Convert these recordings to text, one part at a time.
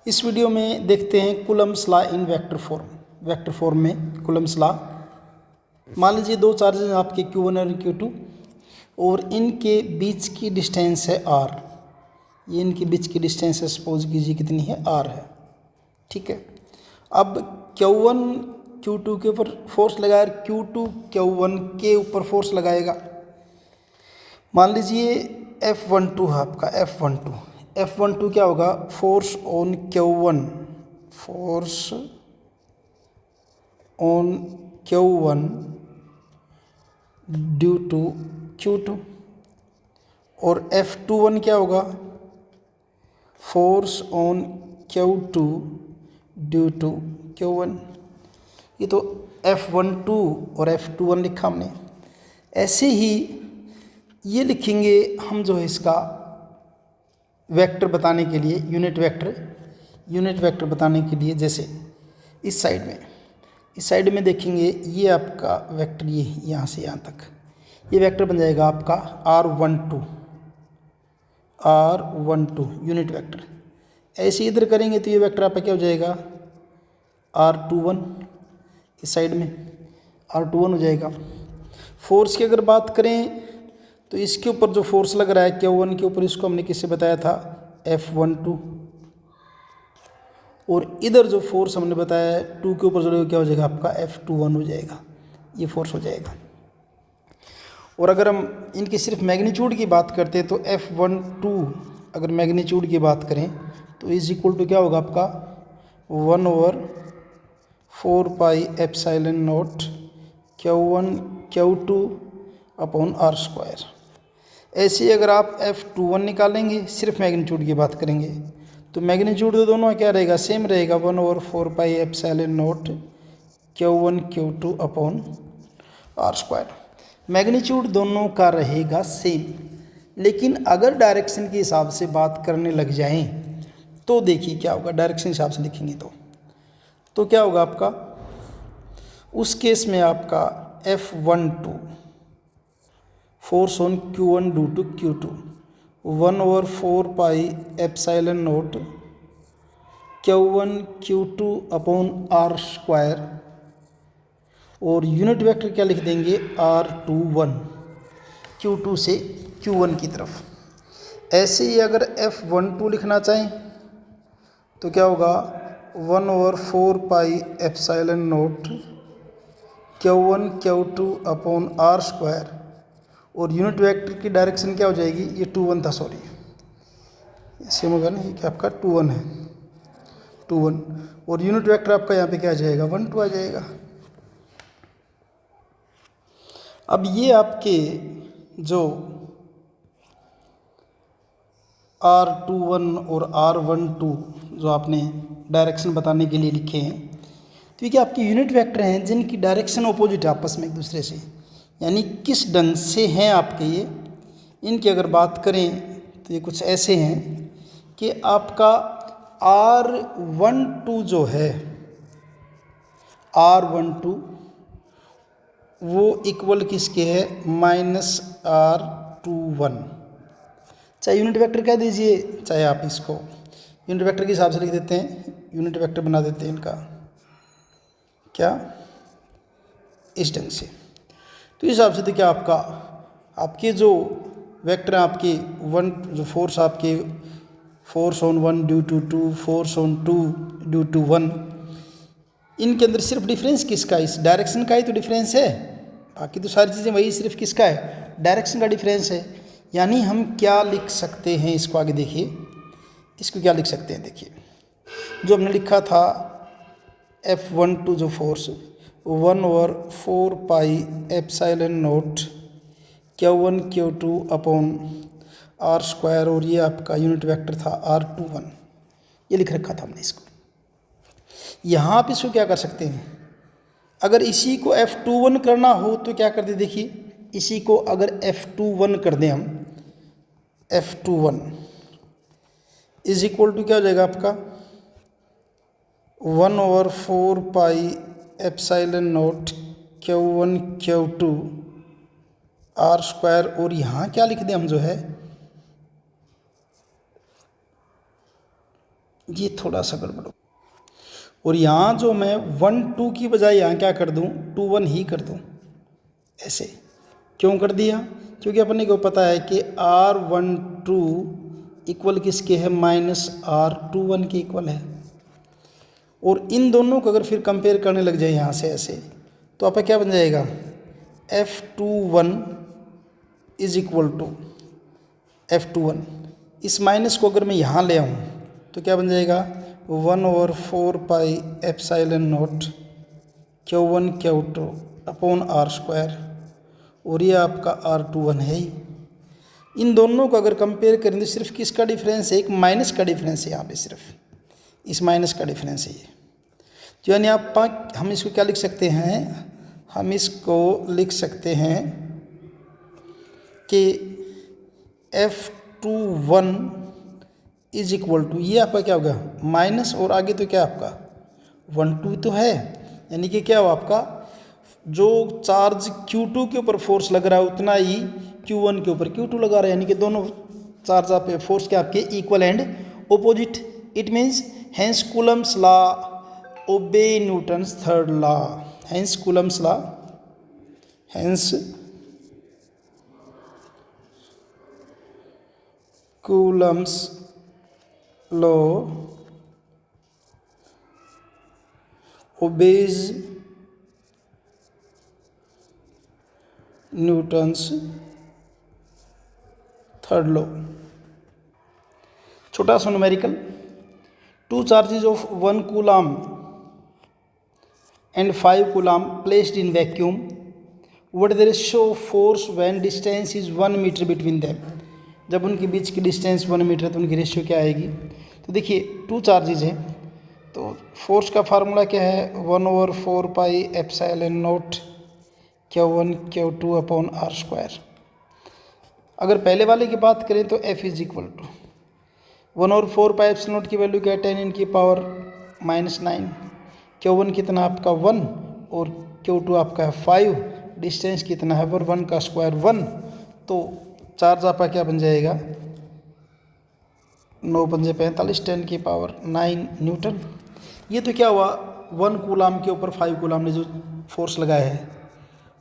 इस वीडियो में देखते हैं Coulomb's law in vector form में कूलम्ब्स लॉ। मान लीजिए दो चार्जेज आपके Q1 और Q2 और इनके बीच की डिस्टेंस है R। ये इनके बीच की डिस्टेंस है, सपोज कीजिए कितनी है, R है। ठीक है। अब Q1 Q2 के ऊपर फोर्स लगाया और Q2 Q1 के ऊपर फोर्स लगाएगा। मान लीजिए F12 है आपका, F12 क्या होगा, force on Q1, force on Q1 due to Q2। और F21 क्या होगा, force on Q2 due to Q1। ये तो F12 और F21 लिखा हमने। ऐसे ही ये लिखेंगे हम जो है इसका वेक्टर बताने के लिए, यूनिट वेक्टर बताने के लिए, जैसे इस साइड में देखेंगे ये आपका वेक्टर, ये यहाँ से यहाँ तक ये वेक्टर बन जाएगा आपका R12 यूनिट वेक्टर। ऐसे इधर करेंगे तो ये वेक्टर आपका क्या हो जाएगा, R21, इस साइड में R21 हो जाएगा। फोर्स की अगर बात करें तो इसके ऊपर जो फोर्स लग रहा है Q1 के ऊपर, इसको हमने किससे बताया था, F12। और इधर जो फोर्स हमने बताया 2 के ऊपर जो क्या हो जाएगा आपका F21 हो जाएगा, ये फोर्स हो जाएगा। और अगर हम इनकी सिर्फ मैग्नीट्यूड की बात करते हैं तो F12 अगर मैग्नीट्यूड की बात करें तो इज इक्वल टू क्या होगा आपका 1/4πε0 Q1 Q2 अपॉन R²। ऐसे ही अगर आप F21 निकालेंगे, सिर्फ मैग्नीट्यूड की बात करेंगे तो मैग्नीट्यूड तो दोनों क्या रहेगा, सेम रहेगा, 1/4πε0 Q1 Q2 upon R²। Magnitude दोनों का रहेगा सेम। लेकिन अगर डायरेक्शन के हिसाब से बात करने लग जाएं तो देखिए क्या होगा, डायरेक्शन हिसाब से लिखेंगे तो क्या होगा आपका, उस केस में आपका F12 force on Q1 due to Q2 1/4πε0 Q1 Q2 upon R²। और यूनिट वेक्टर क्या लिख देंगे, R21, Q2 से Q1 की तरफ। ऐसे ही अगर F12 लिखना चाहें तो क्या होगा 1/4πε0 Q1 Q2 अपॉन R²। और यूनिट वेक्टर की डायरेक्शन क्या हो जाएगी, ये 21 था, सॉरी सेम होगा ना, ये क्या आपका 21 है, 21। और यूनिट वेक्टर आपका यहाँ पे क्या आ जाएगा, 12 आ जाएगा। अब ये आपके जो R21 और R12 जो आपने डायरेक्शन बताने के लिए लिखे हैं, तो ये क्या आपके यूनिट वेक्टर हैं जिनकी डायरेक्शन अपोजिट है आपस में एक दूसरे से, यानी किस ढंग से हैं आपके ये। इनकी अगर बात करें तो ये कुछ ऐसे हैं कि आपका R12 जो है, R12 वो इक्वल किसके है, -R21। चाहे यूनिट वेक्टर कह दीजिए, चाहे आप इसको यूनिट वेक्टर के हिसाब से लिख देते हैं, यूनिट वेक्टर बना देते हैं इनका क्या, इस ढंग से। तो इस हिसाब से देखिए आपके जो वेक्टर हैं आपके जो फोर्स आपके force on 1 due to 2, force on 2 due to 1, इनके अंदर सिर्फ डिफरेंस किसका है, इस डायरेक्शन का ही तो डिफरेंस है। बाकी तो सारी चीज़ें वही, सिर्फ किसका है, डायरेक्शन का डिफरेंस है। यानी हम क्या लिख सकते हैं, इसको आगे देखिए, इसको क्या लिख सकते हैं, देखिए जो हमने लिखा था F12 जो force 1/4πε0 Q1 Q2 upon R²। और ये आपका यूनिट वेक्टर था R21, ये लिख रखा था हमने इसको। यहाँ आप इसको क्या कर सकते हैं, अगर इसी को F21 करना हो तो क्या कर दे, देखिए इसी को अगर F21 कर दें हम, F21 इज इक्वल टू क्या हो जाएगा आपका 1/4πε0 Q1 Q2 R²। और यहाँ क्या लिख दें हम, जो है ये थोड़ा सा गड़बड़। और यहाँ जो मैं 1 2 की बजाय यहाँ क्या कर दूँ, 2 1 ही कर दूँ। ऐसे क्यों कर दिया? क्योंकि अपने को पता है कि R12 इक्वल किसके है, -R21 के इक्वल है। और इन दोनों को अगर फिर कंपेयर करने लग जाए यहाँ से ऐसे, तो आपका क्या बन जाएगा, F21 is equal to F21। इस माइनस को अगर मैं यहाँ ले आऊँ तो क्या बन जाएगा, 1/4 pi epsilon not Q1 Q2 upon R²। और ये आपका R21 है ही। इन दोनों को अगर कंपेयर करें तो सिर्फ किसका डिफरेंस है, एक माइनस का डिफरेंस है यहाँ पे, सिर्फ इस माइनस का डिफरेंस है ये। तो यानी हम इसको क्या लिख सकते हैं, हम इसको लिख सकते हैं कि F21 इज इक्वल टू, ये आपका क्या होगा, माइनस और आगे तो क्या आपका 1 2 तो है। यानी कि क्या हो, आपका जो चार्ज Q2 के ऊपर फोर्स लग रहा है उतना ही Q1 के ऊपर Q2 लगा रहा है। यानी कि दोनों चार्ज आप फोर्स के आपके equal and opposite. It means hence Coulomb's law ओबे Newton's third law. Hence Coulomb's law, hence Coulomb's law obeys Newton's third law. छोटा सा numerical, 2 charges of 1 coulomb and 5 coulomb placed in vacuum, what the ratio of force when distance is 1 meter between them। जब उनके बीच की distance 1 metre है तो उनकी ratio क्या आएगी। तो देखिए 2 चार्जेज हैं तो फोर्स का फार्मूला क्या है, 1/4 pi epsilon not Q1 Q2 upon R²। अगर पहले वाले की बात करें तो F is equal to 1/4 pi epsilon naught की वैल्यू क्या है, 10⁻⁹ Q1 कितना आपका 1 और Q2 आपका है 5। डिस्टेंस कितना है, 1 का स्क्वायर 1। तो चार्ज आपका क्या बन जाएगा, 9 पंजे 45 10⁻⁹ न्यूटन। ये तो क्या हुआ, 1 कूलम के ऊपर 5 कूलम ने जो फोर्स लगाया है।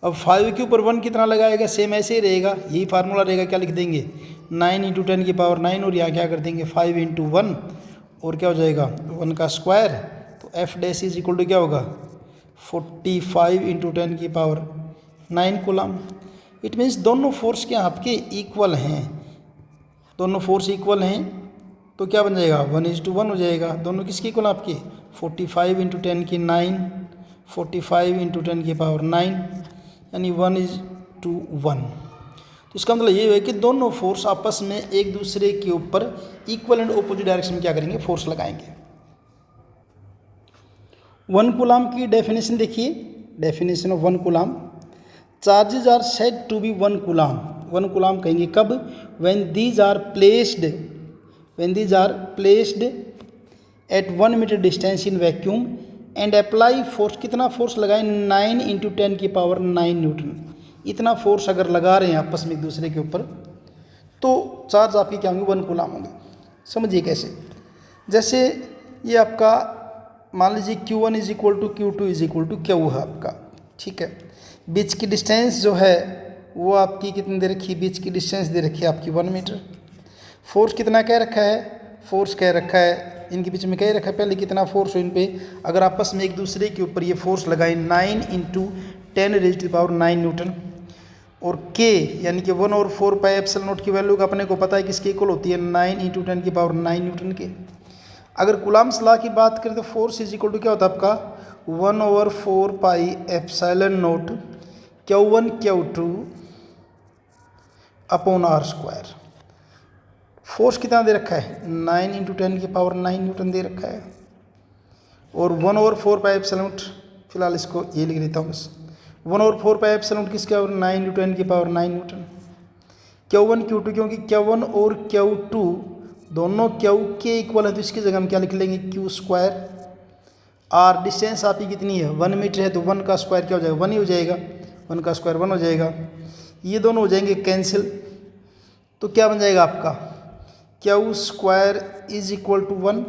अब 5 के ऊपर 1 कितना लगाएगा, सेम ऐसे ही रहेगा, यही फार्मूला रहेगा। क्या लिख देंगे, 9 × 10⁻⁹ और यहाँ क्या कर देंगे 5 × 1 और क्या हो जाएगा 1 का स्क्वायर। तो F dash is equal to क्या होगा, 45 × 10⁻⁹ कूलम। इट मीन्स दोनों फोर्स क्या आपके इक्वल हैं, दोनों फोर्स इक्वल हैं तो क्या बन जाएगा 1:1 हो जाएगा। दोनों किसके इक्वल आपके, 45 × 10⁹ 45 × 10⁻⁹ यानी 1:1। तो इसका मतलब ये है कि दोनों फोर्स आपस में एक दूसरे के ऊपर इक्वल एंड ऑपोजिट डायरेक्शन में क्या करेंगे, फोर्स लगाएंगे। 1 कूलम की डेफिनेशन देखिए, definition of 1 coulomb, charges are said to be 1 coulomb. 1 coulomb कहेंगे कब, when these are placed at 1 metre distance in vacuum and apply force, कितना फोर्स लगाएं, 9 × 10⁻⁹ न्यूटन। इतना फोर्स अगर लगा रहे हैं आपस में एक दूसरे के ऊपर तो चार्ज आपकी क्या होंगे, 1 कूलम होंगे। समझिए कैसे, जैसे ये आपका मान लीजिए Q1 is equal to Q2 is equal to Q है आपका, ठीक है। बीच की डिस्टेंस जो है वो आपकी कितनी दे रखी है, बीच की डिस्टेंस दे रखी है आपकी 1 मीटर। फोर्स कितना कह रखा है, फोर्स कह रखा है इनके बीच में कह रखा है पहले कितना फोर्स हो इन पे, अगर आपस में एक दूसरे के ऊपर ये फोर्स लगाए 9 × 10⁻⁹ न्यूटन। और K यानी कि 1/4 पाई एप्सिलॉन नॉट की वैल्यू का अपने को पता है किसके इक्वल होती है, 9 × 10⁻⁹ न्यूटन के। अगर कूलम्स लॉ की बात करें तो फोर्स इज इक्वल टू क्या होता है आपका 1/4 pi epsilon not Q1 Q2 upon R²। Force कितना दे रखा है, 9 × 10⁻⁹ न्यूटन दे रखा है। और 1/4 पाई एप्सिलॉन नॉट, फिलहाल इसको ये लिख देता हूँ बस, 1/4 पाई एप्सिलॉन नॉट किसका, 9 × 10⁻⁹ न्यूटन। Q1 Q2, क्योंकि Q1 और Q2 दोनों Q के इक्वल है तो इसकी जगह हम क्या लिख लेंगे, Q²। R डिस्टेंस आपकी कितनी है, 1 मीटर है तो 1 का स्क्वायर क्या हो जाएगा, 1 ही हो जाएगा, 1 का स्क्वायर 1 हो जाएगा। ये दोनों हो जाएंगे कैंसिल, तो क्या बन जाएगा आपका Q² इज इक्वल टू 1।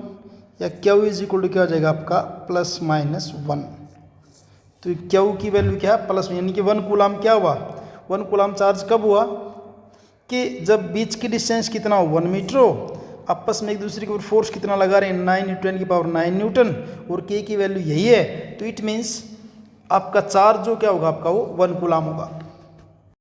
या क्यू इज इक्वल टू क्या हो जाएगा आपका ±1। तो क्यू की वैल्यू क्या है प्लस, यानी कि 1 कूलाम क्या हुआ, 1 कूलाम चार्ज कब हुआ कि जब बीच की डिस्टेंस कितना हो 1 मीटर हो, आपस में एक दूसरे के ऊपर फोर्स कितना लगा रहे हैं 9 × 10⁻⁹ न्यूटन, और के की वैल्यू यही है, तो इट मीन्स आपका चार्ज जो क्या होगा आपका वो 1 कूलाम होगा।